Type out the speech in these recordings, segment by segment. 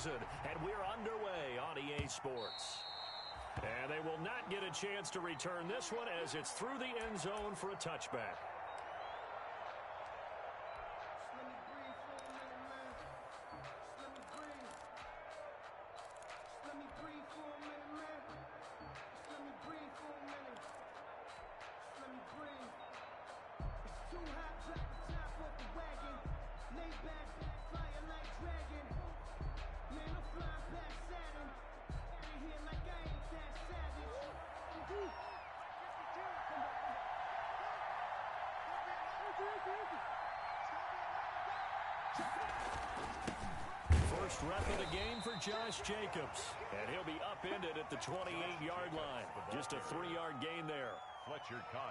season, and we're underway on EA Sports. And they will not get a chance to return this one as it's through the end zone for a touchback. First rep of the game for Josh Jacobs. And he'll be upended at the 28-yard line. Just a 3-yard gain there.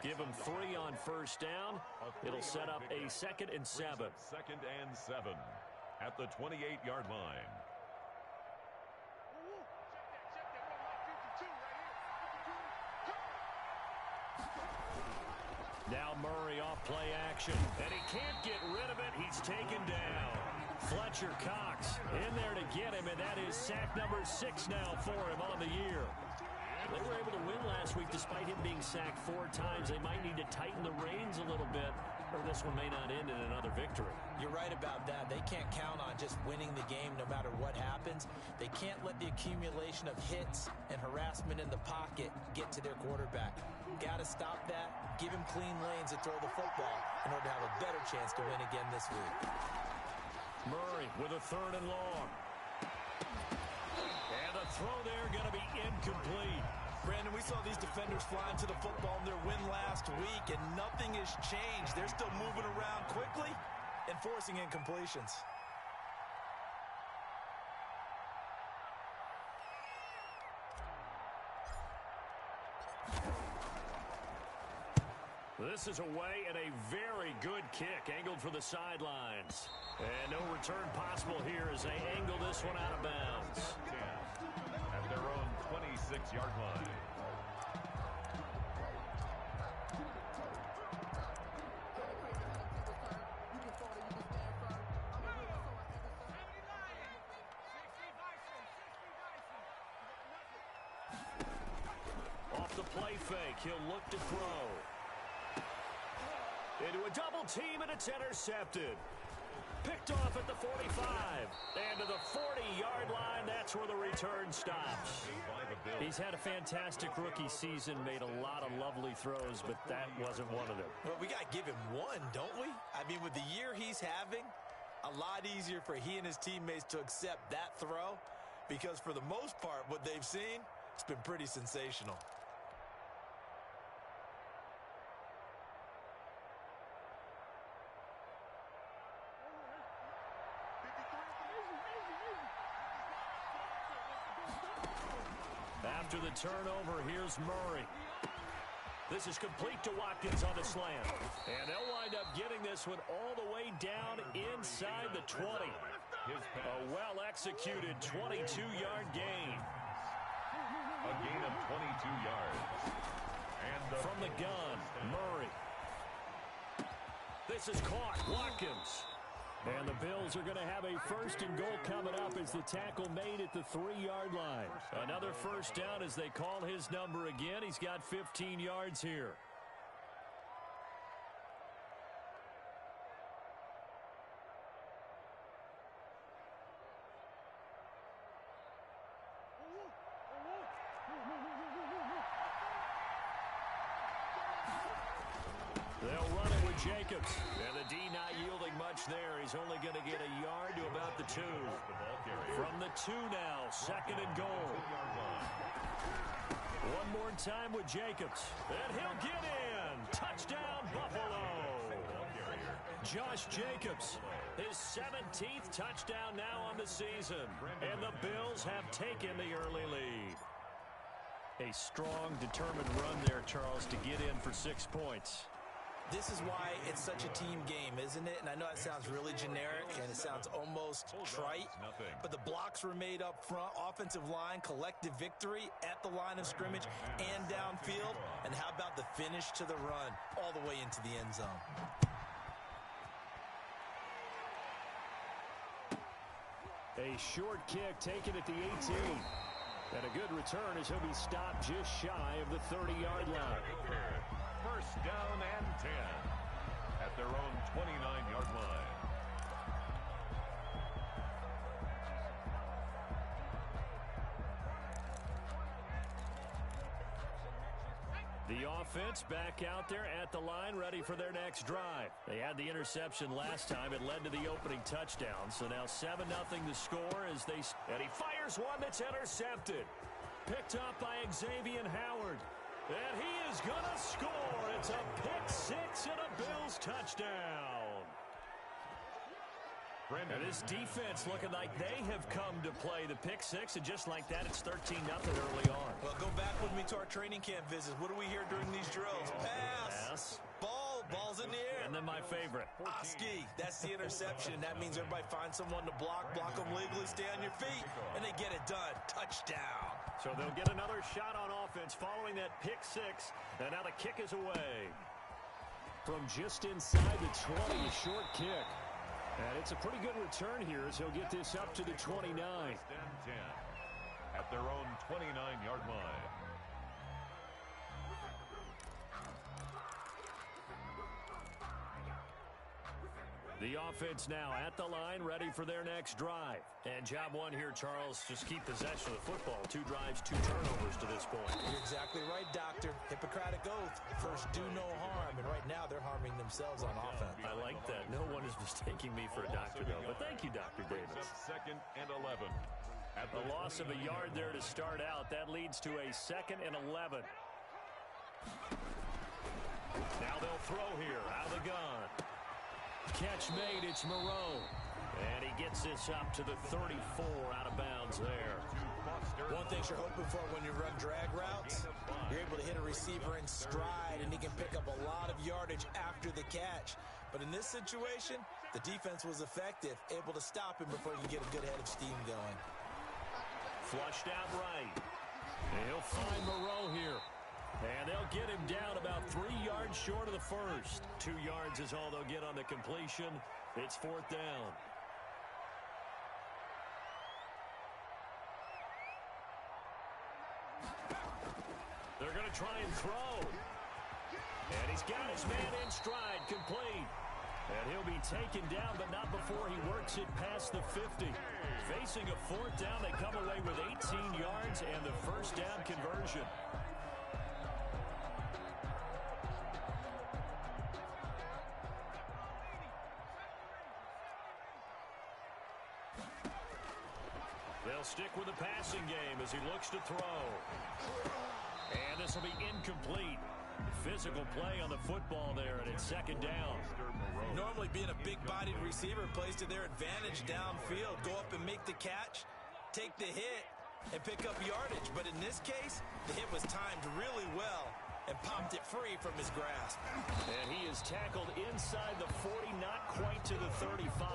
Give him 3 on first down. It'll set up a 2nd and 7. 2nd and 7 at the 28-yard line. Now Murray off play action, and he can't get rid of it. He's taken down. Fletcher Cox in there to get him, and that is sack number 6 now for him on the year. They were able to win last week despite him being sacked 4 times. They might need to tighten the reins a little bit, or this one may not end in another victory. You're right about that. They can't count on just winning the game no matter what happens. They can't let the accumulation of hits and harassment in the pocket get to their quarterback. Got to stop that, give him clean lanes to throw the football in order to have a better chance to win again this week. Murray with a 3rd and long. And the throw there going to be incomplete. Brandon, we saw these defenders flying to the football in their win last week, and nothing has changed. They're still moving around quickly and forcing incompletions. This is away and a very good kick angled for the sidelines. And no return possible here as they angle this one out of bounds. At their own 26-yard line. Off the play fake, he'll look to throw. Into a double team, and it's intercepted. Picked off at the 45. And to the 40-yard line, that's where the return stops. He's had a fantastic rookie season, made a lot of lovely throws, but that wasn't one of them. Well, we got to give him one, don't we? I mean, with the year he's having, a lot easier for he and his teammates to accept that throw, because for the most part, what they've seen, it's been pretty sensational. After the turnover, here's Murray. This is complete to Watkins on the slant. And they'll wind up getting this one all the way down inside the 20. A well-executed 22-yard gain. A gain of 22 yards. And from the gun, Murray. This is caught. Watkins. And the Bills are going to have a 1st and goal coming up as the tackle made at the 3-yard line. Another first down as they call his number again. He's got 15 yards here. They'll run it with Jacobs. And the D not yielding much there. He's only going to get a yard to about the 2. From the 2 now, 2nd and goal. One more time with Jacobs. And he'll get in. Touchdown, Buffalo. Josh Jacobs, his 17th touchdown now on the season. And the Bills have taken the early lead. A strong, determined run there, Charles, to get in for 6 points. This is why it's such a team game, isn't it? And I know that sounds really generic and it sounds almost trite, but the blocks were made up front, offensive line, collective victory at the line of scrimmage and downfield. And how about the finish to the run all the way into the end zone? A short kick taken at the 18. And a good return as he'll be stopped just shy of the 30-yard line. First down and 10 at their own 29-yard line. The offense back out there at the line, ready for their next drive. They had the interception last time. It led to the opening touchdown. So now 7-0 the score as they... And he fires one that's intercepted. Picked up by Xavier Howard. And he is going to score. It's a pick-6 and a Bills touchdown. And this defense looking like they have come to play the pick-6, and just like that, it's 13-0 early on. Well, go back with me to our training camp visits. What do we hear during these drills? Pass. Ball's in the air. And then my favorite. Oski, that's the interception. That means everybody finds someone to block them legally, stay on your feet, and they get it done. Touchdown. So they'll get another shot on offense following that pick-6, and now the kick is away. From just inside the 20, a short kick. And it's a pretty good return here as he'll get this up to the 29. At their own 29-yard line. The offense now at the line, ready for their next drive. And job one here, Charles, just keep possession of the football. 2 drives, 2 turnovers to this point. You're exactly right, Doctor. Hippocratic oath. First, do no harm. And right now, they're harming themselves on offense. I like that. No one is mistaking me for a doctor, though. But thank you, Dr. Davis. Second and 11. At the loss of a yard there to start out, that leads to a 2nd and 11. Now they'll throw here out of the gun. Catch made, it's Moreau. And he gets this up to the 34 out of bounds there. One thing you're hoping for when you run drag routes, you're able to hit a receiver in stride, and he can pick up a lot of yardage after the catch. But in this situation, the defense was effective, able to stop him before he could get a good head of steam going. Flushed out right. And he'll find Moreau here. And they'll get him down about 3 yards short of the first. 2 yards is all they'll get on the completion. It's 4th down. They're going to try and throw. And he's got his man in stride, complete. And he'll be taken down, but not before he works it past the 50. Facing a 4th down, they come away with 18 yards and the first down conversion. They'll stick with the passing game as he looks to throw. And this will be incomplete. Physical play on the football there, and it's 2nd down. Normally being a big-bodied receiver plays to their advantage downfield. Go up and make the catch, take the hit, and pick up yardage. But in this case, the hit was timed really well and popped it free from his grasp. And he is tackled inside the 40, not quite to the 35.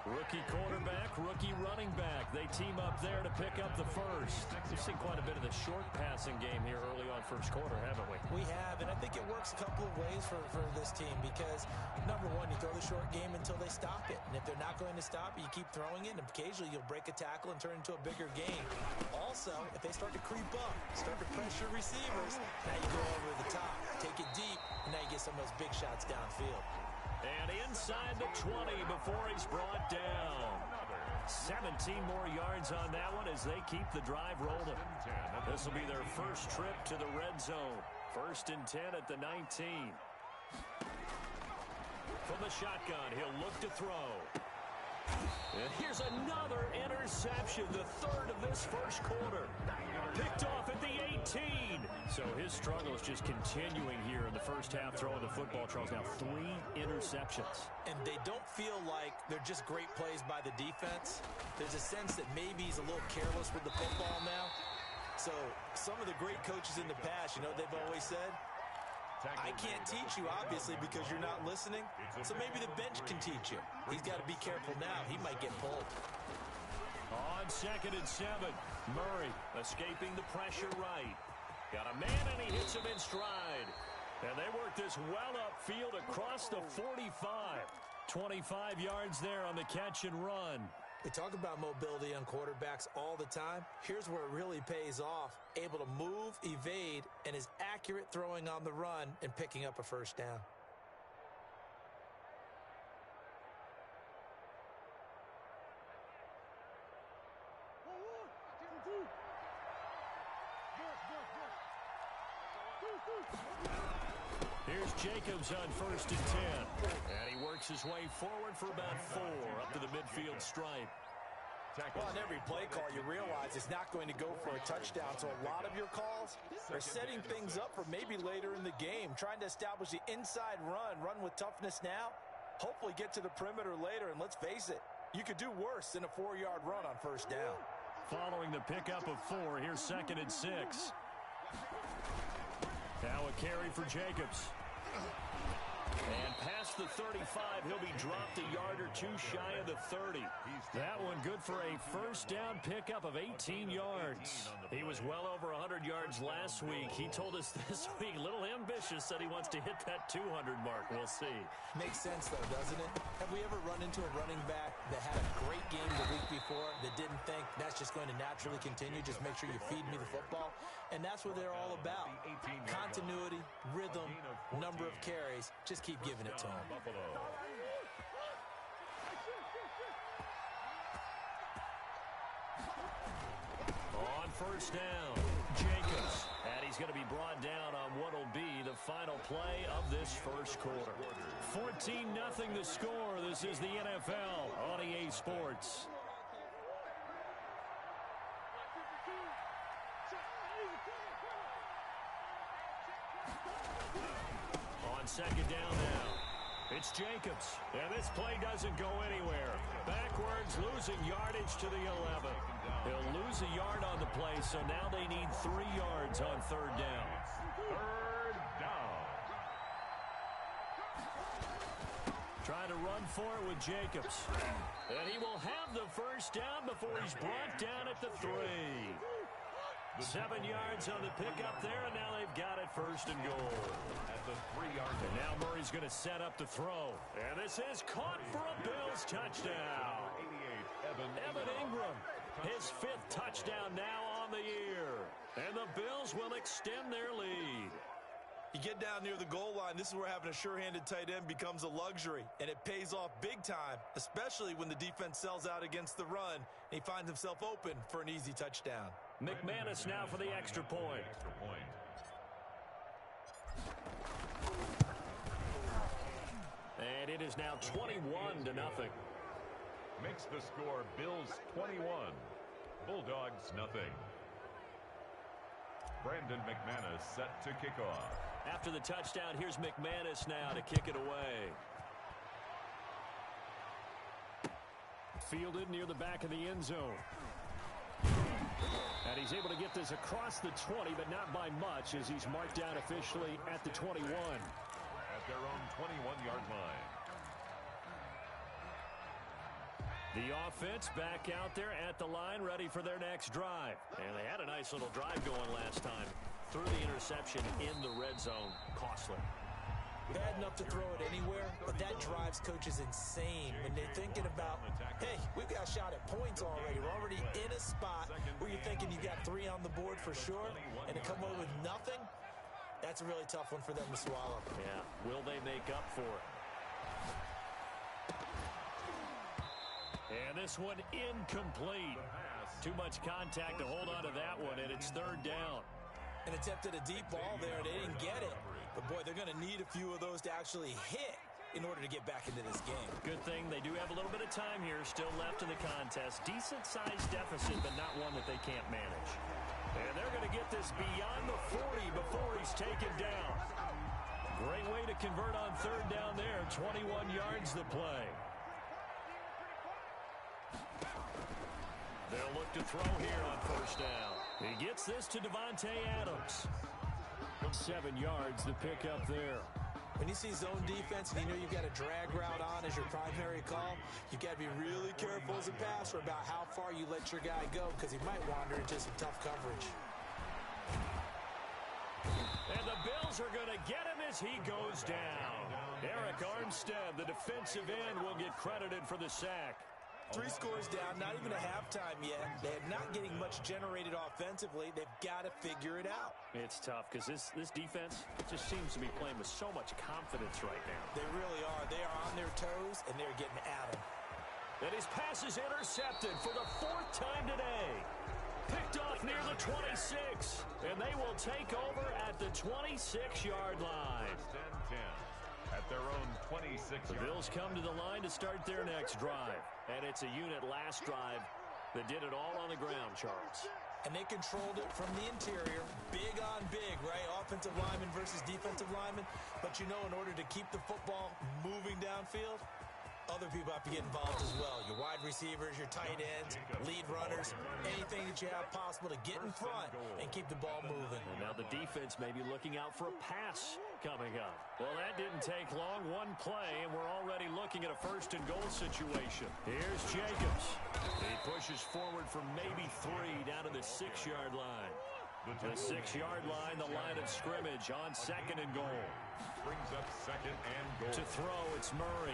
Rookie quarterback, rookie running back. They team up there to pick up the first. We've seen quite a bit of the short passing game here early on first quarter, haven't we? We have, and I think it works a couple of ways for this team because, number one, you throw the short game until they stop it. And if they're not going to stop it, you keep throwing it, and occasionally you'll break a tackle and turn it into a bigger game. Also, if they start to creep up, start to pressure receivers, now you go over the top, take it deep, and now you get some of those big shots downfield. And inside the 20 before he's brought down. 17 more yards on that one as they keep the drive rolling. This will be their first trip to the red zone. 1st and 10 at the 19. From the shotgun, he'll look to throw. And here's another interception, the 3rd of this first quarter. Picked off at the 18. So his struggle is just continuing here in the first half, throwing the football. Charles, now 3 interceptions. And they don't feel like they're just great plays by the defense. There's a sense that maybe he's a little careless with the football now. So some of the great coaches in the past, you know, they've always said, I can't teach you, obviously, because you're not listening. So maybe the bench can teach you. He's got to be careful now. He might get pulled. On 2nd and 7, Murray escaping the pressure right. Got a man, and he hits him in stride. And they work this well upfield across the 45. 25 yards there on the catch and run. We talk about mobility on quarterbacks all the time. Here's where it really pays off. Able to move, evade, and is accurate throwing on the run and picking up a first down. Here's Jacobs on 1st and 10. And he works his way forward for about 4 up to the midfield stripe. Well, on every play call, you realize it's not going to go for a touchdown. So a lot of your calls are setting things up for maybe later in the game, trying to establish the inside run with toughness now, hopefully get to the perimeter later. And let's face it, you could do worse than a 4-yard run on first down. Following the pickup of 4, here's 2nd and 6. Now a carry for Jacobs. And past the 35, he'll be dropped a yard or 2 shy of the 30. That one good for a first down pickup of 18 yards. He was well over 100 yards last week. He told us this week, a little ambitious, said he wants to hit that 200 mark. We'll see. Makes sense, though, doesn't it? Have we ever run into a running back that had a great game the week before that didn't think that's just going to naturally continue? Just make sure you feed me the football. And that's what they're all about. Continuity, rhythm, number of carries. Just keep giving it to him. On first down, Jacobs. And he's going to be brought down on what will be the final play of this first quarter. 14-0 the score. This is the NFL on EA Sports. On second down now, it's Jacobs. And this play doesn't go anywhere. Backwards, losing yardage to the 11. He'll lose a yard on the play, so now they need 3 yards on 3rd down. 3rd down. Trying to run for it with Jacobs. And he will have the first down before he's brought down at the 3. 7 yards on the pickup there, and now they've got it 1st and goal. At the 3-yard line. And now Murray's going to set up the throw. And this is caught for a Bills touchdown. 88, Evan Ingram, his 5th touchdown now on the year. And the Bills will extend their lead. You get down near the goal line, this is where having a sure-handed tight end becomes a luxury, and it pays off big time, especially when the defense sells out against the run, and he finds himself open for an easy touchdown. McManus now for the extra point. And it is now 21-0. Makes the score Bills 21, Bulldogs nothing. Brandon McManus set to kick off. After the touchdown, here's McManus now to kick it away. Fielded near the back of the end zone. And he's able to get this across the 20, but not by much, as he's marked down officially at the 21. At their own 21-yard line. The offense back out there at the line, ready for their next drive. And they had a nice little drive going last time. Threw the interception in the red zone. Costly. Bad enough to throw it anywhere, but that drives coaches insane when they're thinking about, hey, we've got a shot at points already. We're already in a spot where you're thinking you got 3 on the board for sure, and to come away with nothing, that's a really tough one for them to swallow. Yeah, will they make up for it? And this one incomplete. Too much contact to hold on to that one, and it's 3rd down. An attempt at a deep ball there. They didn't get it. But, boy, they're going to need a few of those to actually hit in order to get back into this game. Good thing they do have a little bit of time here still left in the contest. Decent-sized deficit, but not one that they can't manage. And they're going to get this beyond the 40 before he's taken down. Great way to convert on 3rd down there. 21 yards the play. They'll look to throw here on 1st down. He gets this to Devontae Adams. 7 yards the pickup there. When you see zone defense and you know you've got a drag route on as your primary call, you've got to be really careful as a passer about how far you let your guy go, because he might wander into some tough coverage. And the Bills are going to get him as he goes down. Eric Armstead, the defensive end, will get credited for the sack. 3 scores down, not even a halftime yet. They're not getting much generated offensively. They've got to figure it out. It's tough because this defense just seems to be playing with so much confidence right now. They really are. They are on their toes, and they're getting at them. And his pass is intercepted for the 4th time today. Picked off near the 26, and they will take over at the 26-yard line. At their own 26. The Bills come to the line to start their next drive. And it's a unit last drive that did it all on the ground, Charles. And they controlled it from the interior. Big on big, right? Offensive lineman versus defensive lineman. But you know, in order to keep the football moving downfield, other people have to get involved as well. Your wide receivers, your tight ends, lead runners, anything that you have possible to get in front and keep the ball moving. And now the defense may be looking out for a pass coming up. Well, that didn't take long. One play, and we're already looking at a 1st and goal situation. Here's Jacobs. He pushes forward for maybe 3 down to the 6-yard line. The 6-yard line, the line of scrimmage on 2nd and goal. Brings up 2nd and goal. To throw, it's Murray.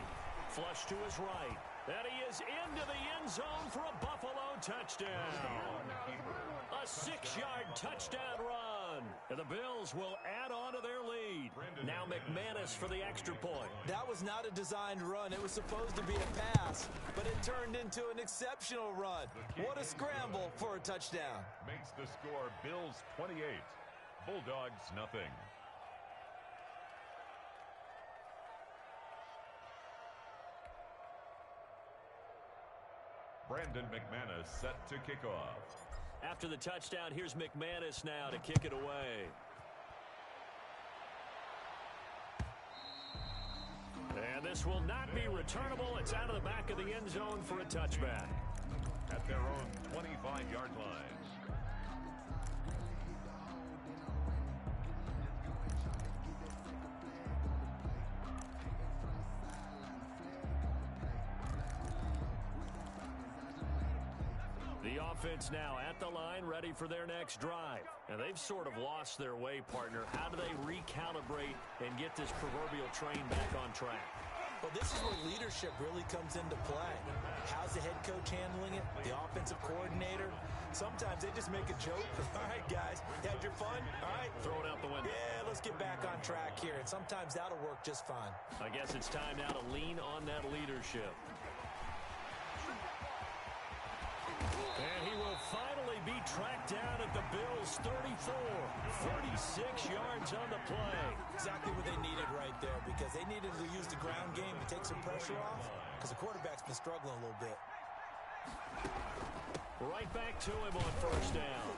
Flush to his right. And he is into the end zone for a Buffalo touchdown. A 6-yard touchdown run. And the Bills will add on to their lead. Now McManus for the extra point. That was not a designed run. It was supposed to be a pass, but it turned into an exceptional run. What a scramble for a touchdown. Makes the score Bills 28, Bulldogs nothing. Brandon McManus set to kick off. After the touchdown, here's McManus now to kick it away. And this will not be returnable. It's out of the back of the end zone for a touchback. At their own 25-yard line. The offense now at the line, ready for their next drive. And they've sort of lost their way, partner. How do they recalibrate and get this proverbial train back on track? Well, this is where leadership really comes into play. How's the head coach handling it? The offensive coordinator? Sometimes they just make a joke. All right, guys, you had your fun? All right. Throw it out the window. Yeah, let's get back on track here. And sometimes that'll work just fine. I guess it's time now to lean on that leadership. And he will finally be tracked down at the Bills' 34. 46 yards on the play. Exactly what they needed right there, because they needed to use the ground game to take some pressure off, because the quarterback's been struggling a little bit. Right back to him on 1st down.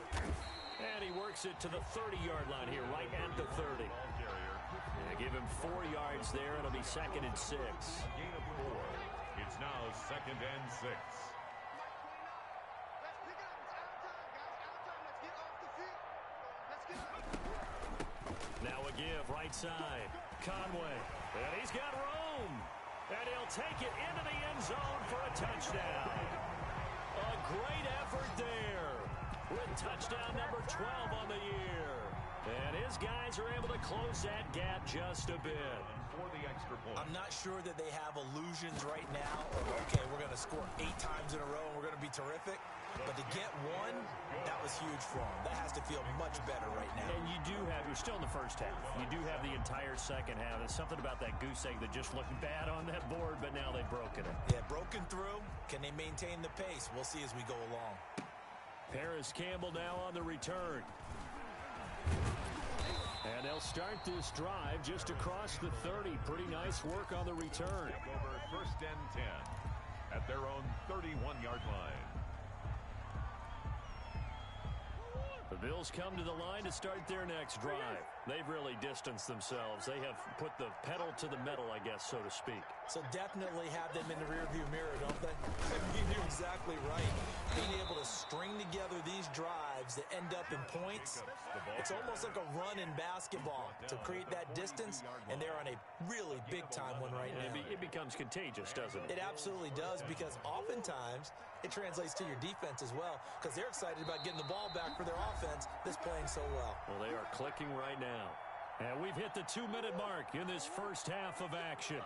And he works it to the 30-yard line here, right at the 30. And give him 4 yards there. It'll be 2nd and 6. Gain of 4. It's now 2nd and 6. Now a give, right side. Conway. And he's got room. And he'll take it into the end zone for a touchdown. A great effort there. With touchdown number 12 on the year. And his guys are able to close that gap just a bit. For the extra point. I'm not sure that they have illusions right now. Okay, we're going to score 8 times in a row and we're going to be terrific. But to get one, that was huge for them. That has to feel much better right now. And you do have, you're still in the first half. You do have the entire second half. There's something about that goose egg that just looked bad on that board, but now they've broken it. Yeah, broken through. Can they maintain the pace? We'll see as we go along. Paris Campbell now on the return. And they'll start this drive just across the 30. Pretty nice work on the return. Over 1st and 10 at their own 31-yard line. The Bills come to the line to start their next drive. They've really distanced themselves. They have put the pedal to the metal, I guess, so to speak. So definitely have them in the rearview mirror, don't they? You're exactly right. Being able to string together these drives that end up in points, it's almost like a run in basketball to create that distance, and they're on a really big-time one right now. It becomes contagious, doesn't it? It absolutely does, because oftentimes it translates to your defense as well, because they're excited about getting the ball back for their offense that's playing so well. Well, they are clicking right now. And we've hit the 2-minute mark in this first half of action.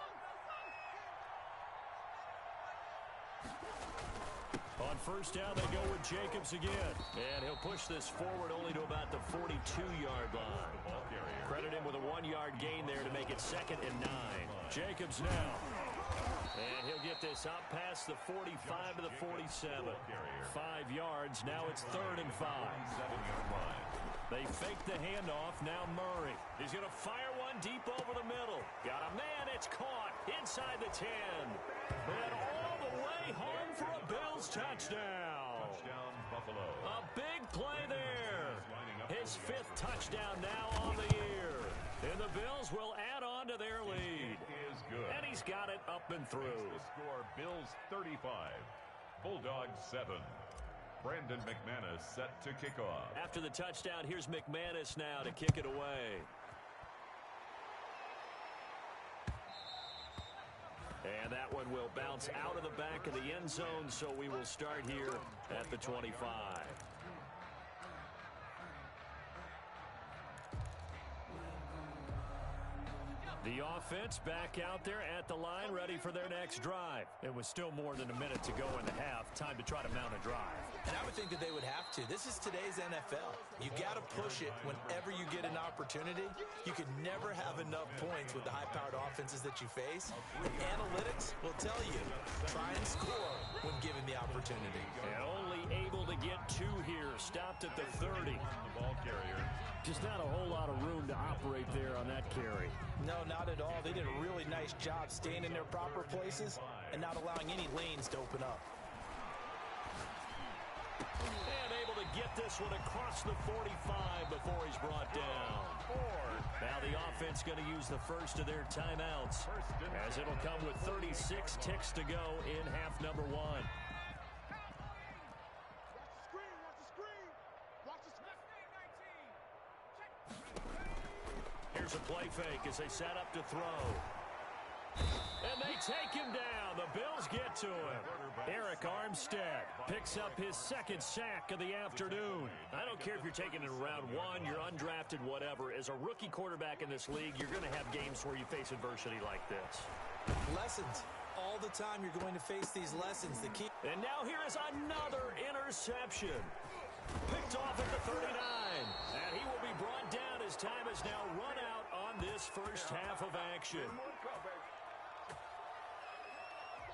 On first down, they go with Jacobs again. And he'll push this forward only to about the 42-yard line. Credit him with a 1-yard gain there to make it 2nd and 9. Jacobs now. And he'll get this out past the 45 to the 47. 5 yards. Now it's 3rd and 5. They fake the handoff. Now Murray. He's going to fire one deep over the middle. Got a man. It's caught inside the 10. And all the way home for a Bills touchdown. Touchdown, Buffalo. A big play there. His 5th touchdown now on the year. And the Bills will add on to their lead. Is good. And he's got it up and through. The score, Bills 35, Bulldogs 7. Brandon McManus set to kick off. After the touchdown, here's McManus now to kick it away. And that one will bounce out of the back of the end zone, so we will start here at the 25. The offense back out there at the line, ready for their next drive. It was still more than a minute to go in the half. Time to try to mount a drive. And I would think that they would have to. This is today's NFL. You got to push it whenever you get an opportunity. You can never have enough points with the high-powered offenses that you face. And analytics will tell you, try and score when given the opportunity. And only able to get 2 here. Stopped at the 30. The ball carrier. Just not a whole lot of room to operate there on that carry. No, not at all. They did a really nice job staying in their proper places and not allowing any lanes to open up. And able to get this one across the 45 before he's brought down. Now the offense going to use the first of their timeouts, as it'll come with 36 ticks to go in half number 1. Here's a play fake as they set up to throw. And they take him down. The Bills get to him. Eric Armstead picks up his 2nd sack of the afternoon. I don't care if you're taking it in round 1, you're undrafted, whatever. As a rookie quarterback in this league, you're going to have games where you face adversity like this. Lessons. All the time you're going to face these lessons. And now here is another interception. Picked off at the 39. And he will be brought down as time has now run out on this first half of action.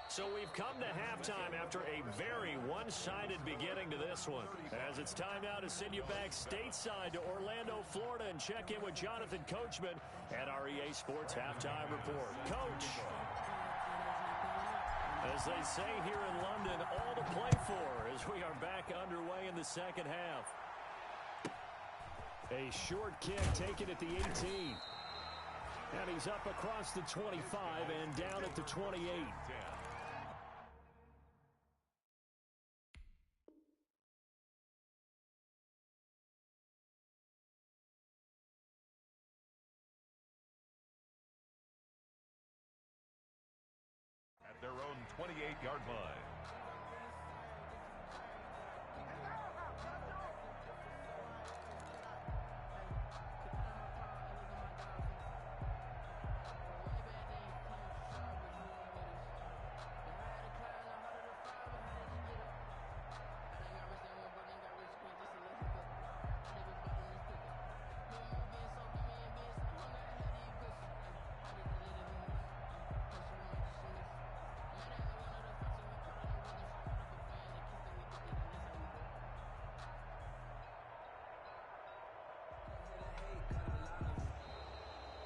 So we've come to halftime after a very one-sided beginning to this one. As it's time now to send you back stateside to Orlando, Florida, and check in with Jonathan Coachman at our EA Sports Halftime Report. Coach, as they say here in London, all to play for as we are back underway in the second half. A short kick taken at the 18. And he's up across the 25 and down at the 28. At their own 28-yard line.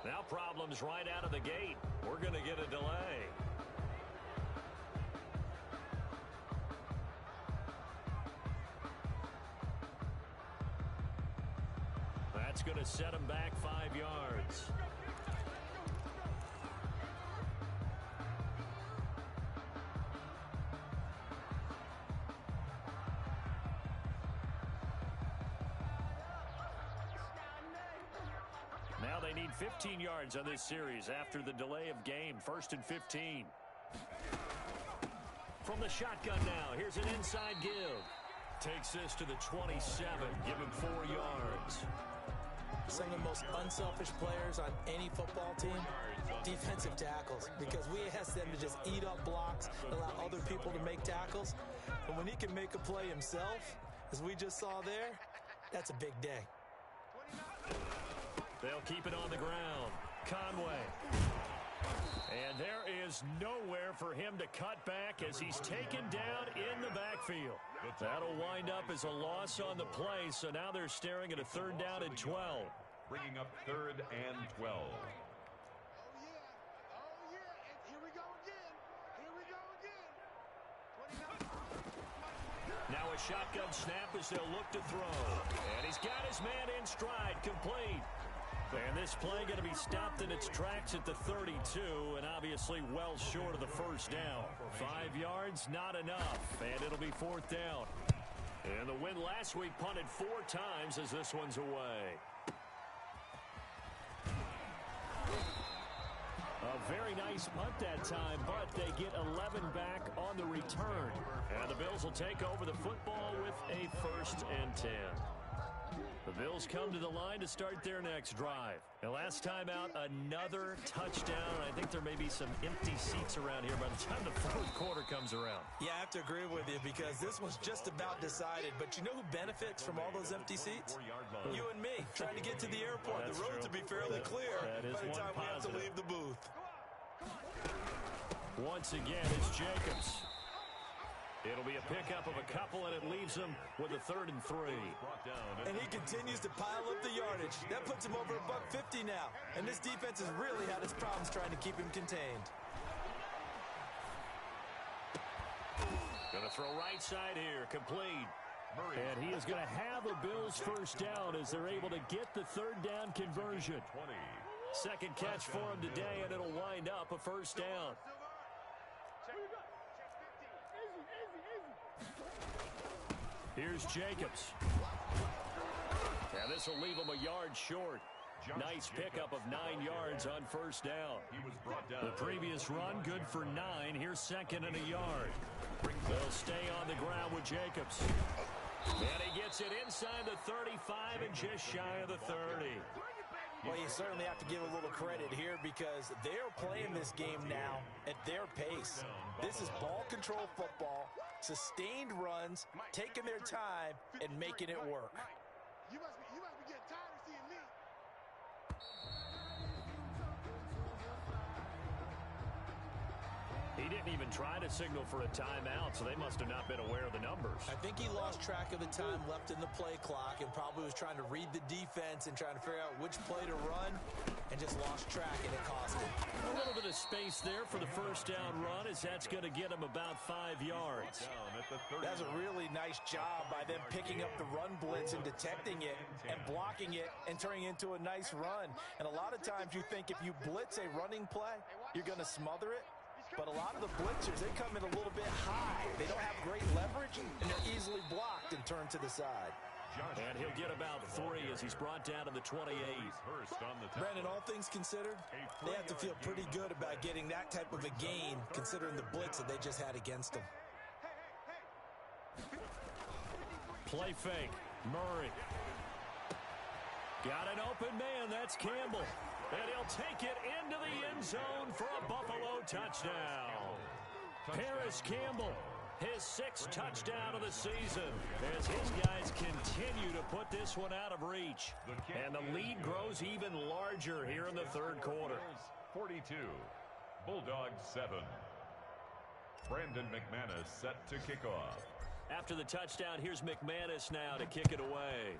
Now problems right out of the gate. We're going to get a delay. That's going to set him back 5 yards. Now they need 15 yards on this series after the delay of game. 1st and 15. From the shotgun now, here's an inside give. Takes this to the 27, give him 4 yards. Some of the most unselfish players on any football team, defensive tackles, because we ask them to just eat up blocks, allow other people to make tackles. And when he can make a play himself, as we just saw there, that's a big day. They'll keep it on the ground. Conway. And there is nowhere for him to cut back as he's taken down in the backfield. That'll wind up as a loss on the play, so now they're staring at a 3rd down and 12. Bringing up 3rd and 12. Now a shotgun snap as they'll look to throw. And he's got his man in stride, complete. And this play going to be stopped in its tracks at the 32, and obviously well short of the 1st down. 5 yards, not enough, and it'll be 4th down. And the win last week punted 4 times as this one's away. A very nice punt that time, but they get 11 back on the return. And the Bills will take over the football with a 1st and 10. The Bills come to the line to start their next drive. And last time out, another touchdown. I think there may be some empty seats around here by the time the 4th quarter comes around. Yeah, I have to agree with you because this was just about decided. But you know who benefits from all those empty seats? You and me, trying to get to the airport. The roads will be fairly clear by the time we have to leave the booth. Once again, it's Jacobs. It'll be a pickup of a couple, and it leaves him with a 3rd and 3. And he continues to pile up the yardage. That puts him over $150 now. And this defense has really had its problems trying to keep him contained. Going to throw right side here, complete. And he is going to have a Bills 1st down as they're able to get the 3rd down conversion. 2nd catch for him today, and it'll wind up a 1st down. Here's Jacobs. And this will leave him a yard short. Nice pickup of 9 yards on 1st down. The previous run, good for 9. Here's 2nd and a yard. They'll stay on the ground with Jacobs. And he gets it inside the 35 and just shy of the 30. Well, you certainly have to give a little credit here because they're playing this game now at their pace. This is ball control football, sustained runs, taking their time, and making it work. You must be getting tired of seeing me. He didn't even try to signal for a timeout, so they must have not been aware of the numbers. I think he lost track of the time left in the play clock and probably was trying to read the defense and trying to figure out which play to run and just lost track, and it cost him. A little bit of space there for the 1st down run as that's going to get him about 5 yards. That's a really nice job by them picking up the run blitz and detecting it and blocking it and turning it into a nice run. And a lot of times you think if you blitz a running play, you're going to smother it. But a lot of the blitzers, they come in a little bit high. They don't have great leverage, and they're easily blocked and turned to the side. And he'll get about 3 as he's brought down to the 28. Brandon, all things considered, they have to feel pretty good about getting that type of a gain, considering the blitz that they just had against them. Play fake. Murray. Got an open man. That's Campbell. And he'll take it into the end zone for a Buffalo touchdown. Paris Campbell, his 6th touchdown of the season, as his guys continue to put this one out of reach. And the lead grows even larger here in the 3rd quarter. 42, Bulldogs 7. Brandon McManus set to kick off. After the touchdown, here's McManus now to kick it away.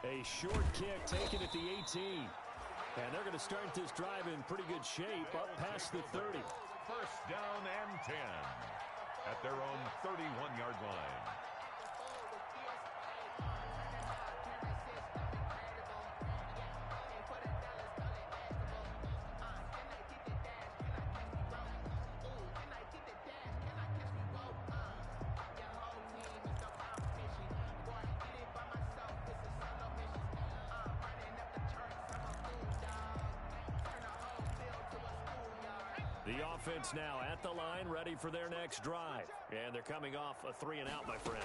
A short kick taken at the 18. And they're going to start this drive in pretty good shape up past the 30. 1st down and 10 at their own 31-yard line. The offense now at the line, ready for their next drive. And they're coming off a 3-and-out, my friend.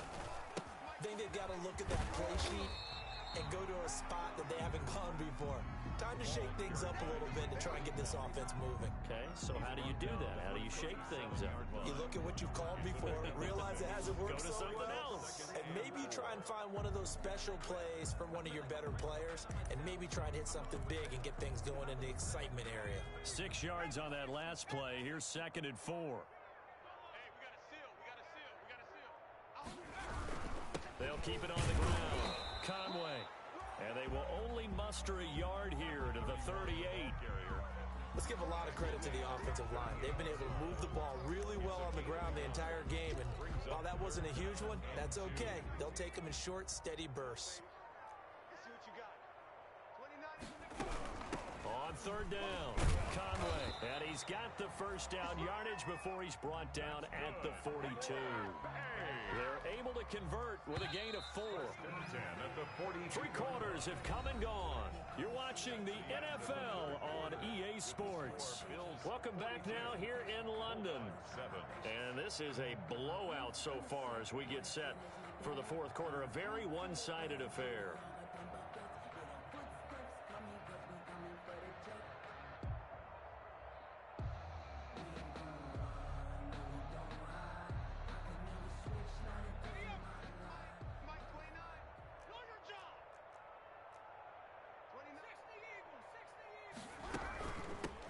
I think they've got to look at that play sheet and go to a spot that they haven't gone before. Time to shake things up a little bit to try and get this offense moving. Okay, so how do you do that? How do you shake things up? You look at what you've called before, realize it hasn't worked so well, else. and maybe you try and find one of those special plays from one of your better players, and maybe try and hit something big and get things going in the excitement area. 6 yards on that last play. Here's 2nd and 4. They'll keep it on the ground. Conway. And they will only muster a yard here to the 38. Let's give a lot of credit to the offensive line. They've been able to move the ball really well on the ground the entire game. And while that wasn't a huge one, that's okay. They'll take them in short, steady bursts. Let's see what you got. On 3rd down, Conway. And he's got the first down yardage before he's brought down at the 42. They're able to convert with a gain of 4. 3 quarters have come and gone. You're watching the NFL on EA Sports. Welcome back now here in London. And this is a blowout so far as we get set for the 4th quarter. A very one-sided affair.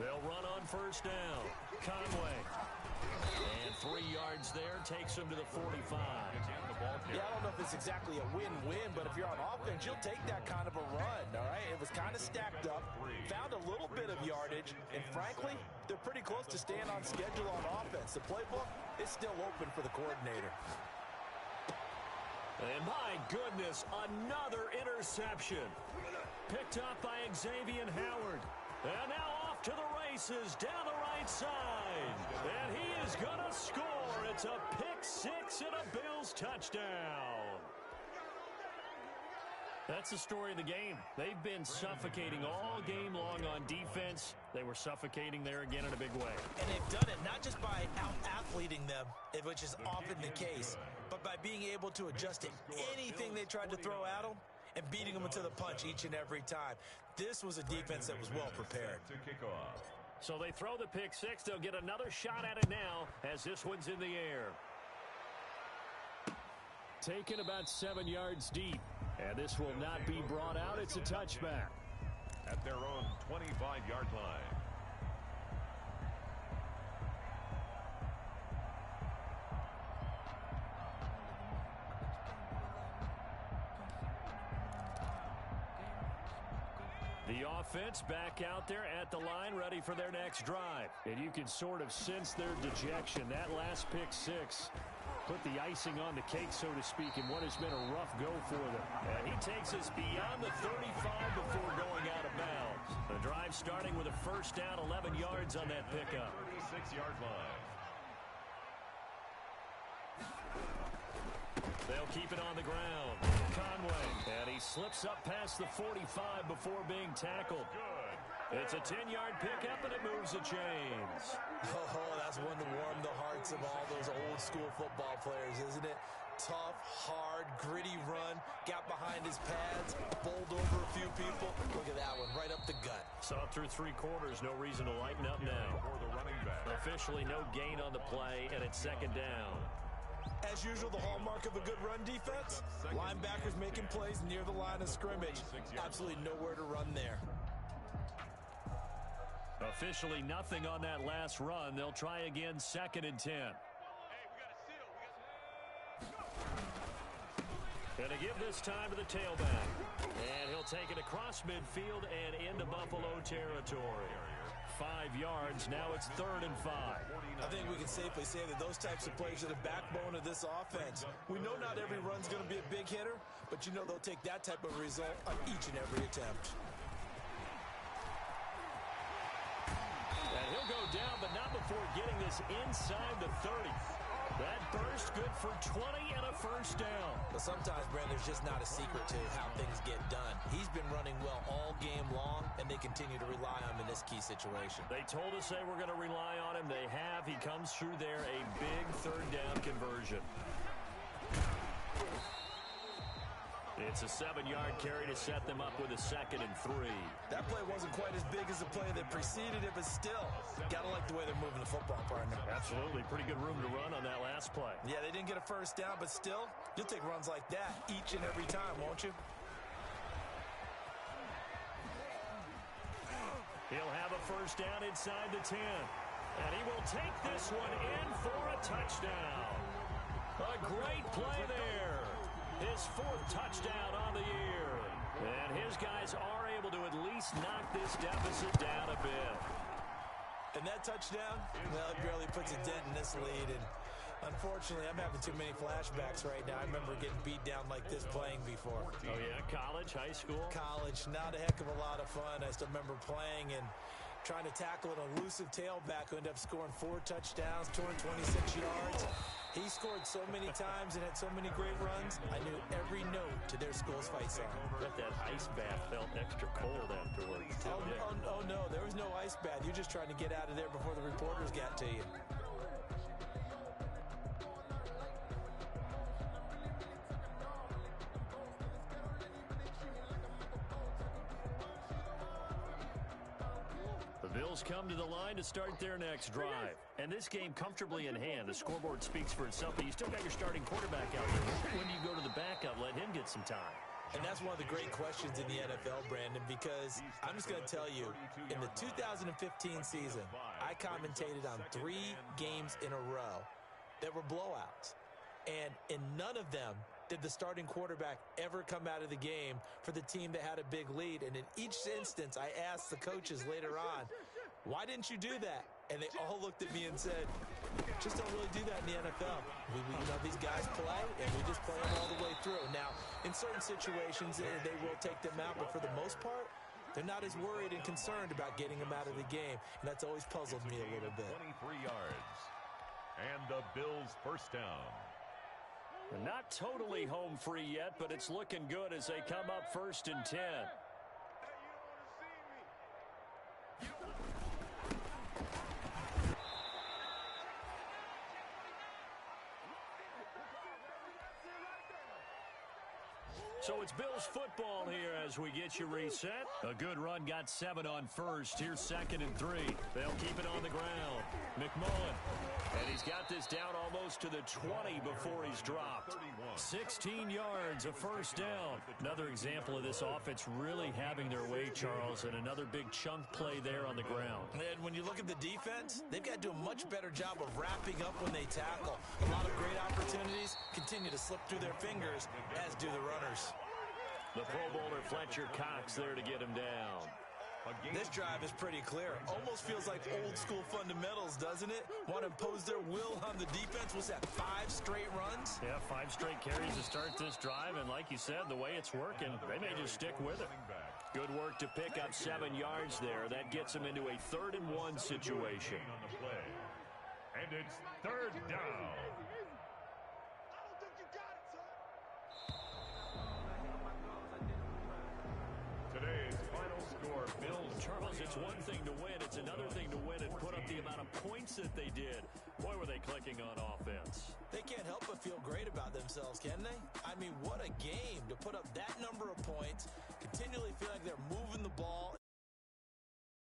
They'll run on 1st down. Conway. And 3 yards there takes him to the 45. Yeah, I don't know if it's exactly a win-win, but if you're on offense, you'll take that kind of a run, all right? It was kind of stacked up, found a little bit of yardage, and frankly, they're pretty close to staying on schedule on offense. The playbook is still open for the coordinator. And my goodness, another interception. Picked up by Xavier Howard. And now off to the races down the right side. And he is going to score. It's a pick-6 and a Bills touchdown. That's the story of the game. They've been suffocating all game long on defense. They were suffocating there again in a big way. And they've done it not just by out-athleting them, which is often the case, but by being able to adjust to anything they tried to throw at them and beating them into the punch each and every time. This was a defense that was well prepared. So they throw the pick-6. They'll get another shot at it now as this one's in the air. Taken about 7 yards deep. And this will not be brought out. It's a touchback. At their own 25-yard line. The offense back out there at the line, ready for their next drive. And you can sort of sense their dejection. That last pick-6 put the icing on the cake, so to speak, in what has been a rough go for them. And he takes us beyond the 35 before going out of bounds. The drive starting with a first down, 11 yards on that pickup. 36-yard line. They'll keep it on the ground. Conway, and he slips up past the 45 before being tackled. It's a 10-yard pickup, and it moves the chains. Oh, that's one to warm the hearts of all those old-school football players, isn't it? Tough, hard, gritty run, got behind his pads, bowled over a few people. Look at that one, right up the gut. Saw through 3 quarters, no reason to lighten up now. Officially no gain on the play, and it's 2nd down. As usual, the hallmark of a good run defense, linebackers making plays near the line of scrimmage. Absolutely nowhere to run there. Officially nothing on that last run. They'll try again, 2nd and 10. Gonna give this time to the tailback. And he'll take it across midfield and into Buffalo territory. 5 yards. Now it's 3rd and 5. I think we can safely say that those types of plays are the backbone of this offense. We know not every run's going to be a big hitter, but you know they'll take that type of result on each and every attempt. And he'll go down, but not before getting this inside the 30. That burst good for 20 and a first down. But sometimes, Brand, there's just not a secret to how things get done. He's been running well all game long, and they continue to rely on him in this key situation. They told us they were going to rely on him. They have. He comes through there, a big 3rd down conversion. It's a 7-yard carry to set them up with a 2nd and 3. That play wasn't quite as big as the play that preceded it, but still, gotta like the way they're moving the football, partner. Absolutely. Pretty good room to run on that last play. Yeah, they didn't get a first down, but still, you'll take runs like that each and every time, won't you? He'll have a first down inside the 10. And he will take this one in for a touchdown. A great play there. His 4th touchdown on the year. And his guys are able to at least knock this deficit down a bit. And that touchdown, well, it barely puts a dent in this lead. And unfortunately, I'm having too many flashbacks right now. I remember getting beat down like this playing before. Oh, yeah? College, high school? College. Not a heck of a lot of fun. I still remember playing and trying to tackle an elusive tailback who ended up scoring 4 touchdowns, 226 yards. He scored so many times and had so many great runs, I knew every note to their school's fight song. Bet that ice bath felt extra cold afterwards, too. Oh, no, there was no ice bath. You're just trying to get out of there before the reporters got to you. Bills come to the line to start their next drive. And this game comfortably in hand. The scoreboard speaks for itself, but you still got your starting quarterback out there. When do you go to the backup, let him get some time? And that's one of the great questions in the NFL, Brandon, because I'm just going to tell you, in the 2015 season, I commentated on 3 games in a row that were blowouts. And in none of them did the starting quarterback ever come out of the game for the team that had a big lead. And in each instance, I asked the coaches later on, why didn't you do that? And they all looked at me and said, just don't really do that in the NFL. These guys play, and we just play them all the way through. Now, in certain situations, they will take them out, but for the most part, they're not as worried and concerned about getting them out of the game. And that's always puzzled me a little bit. 23 yards. And the Bills' first down. Not totally home free yet, but it's looking good as they come up 1st and 10. So it's Bills football here as we get you reset. A good run got 7 on first. Here's 2nd and 3. They'll keep it on the ground. McMullen. And he's got this down almost to the 20 before he's dropped. 16 yards, a first down. Another example of this offense really having their way, Charles, and another big chunk play there on the ground. And when you look at the defense, they've got to do a much better job of wrapping up when they tackle. A lot of great opportunities continue to slip through their fingers, as do the runners. The Pro Bowler Fletcher Cox there to get him down. This drive is pretty clear. Almost feels like old school fundamentals, doesn't it? Want to impose their will on the defense. Was that 5 straight runs? Yeah, 5 straight carries to start this drive. And like you said, the way it's working, they may just stick with it. Good work to pick up 7 yards there. That gets them into a 3rd and 1 situation. And it's 3rd down. Today's final score, Bills. Charles, it's one thing to win. It's another thing to win and put up the amount of points that they did. Boy, were they clicking on offense. They can't help but feel great about themselves, can they? I mean, what a game to put up that number of points, continually feel like they're moving the ball